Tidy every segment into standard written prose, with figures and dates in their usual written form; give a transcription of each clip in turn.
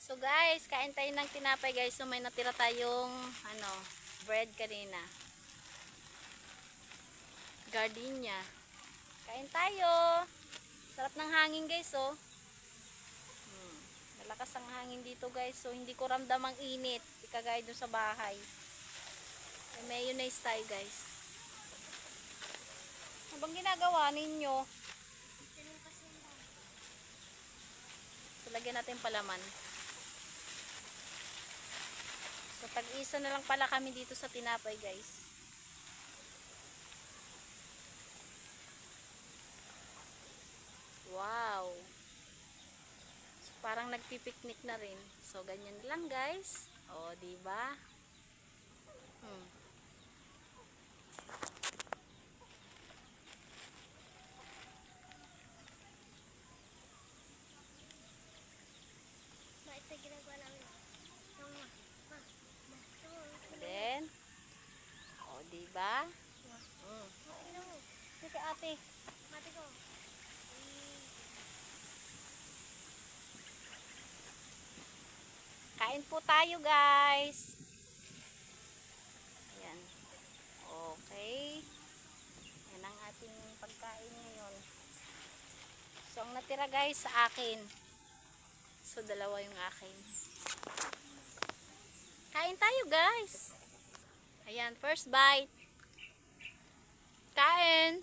So guys, kain tayo ng tinapay guys. So may natira tayong bread kanina. Gardenia. Kain tayo. Sarap ng hangin guys oh. Malakas ang hangin dito guys. So hindi ko ramdam ang init. Di kagaya doon sa bahay. May mayonnaise tayo guys. Ano bang ginagawa ninyo? So lagyan natin palaman. So tag-isa na lang pala kami dito sa tinapay guys. Wow. So, parang nagpipiknik na rin. So ganyan lang guys. O, di ba? Ito ginagawa namin. Then, o, di ba? Sige ate. Mati ko. Kain po tayo guys. Ayan. Okay. Yan ang ating pagkain ngayon. So ang natira guys sa akin. So dalawa yung akin. Kain tayo guys. Ayan, first bite. Kain.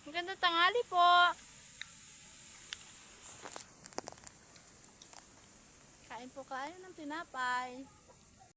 Maganda tanghali po. Kain po kayo ng tinapay.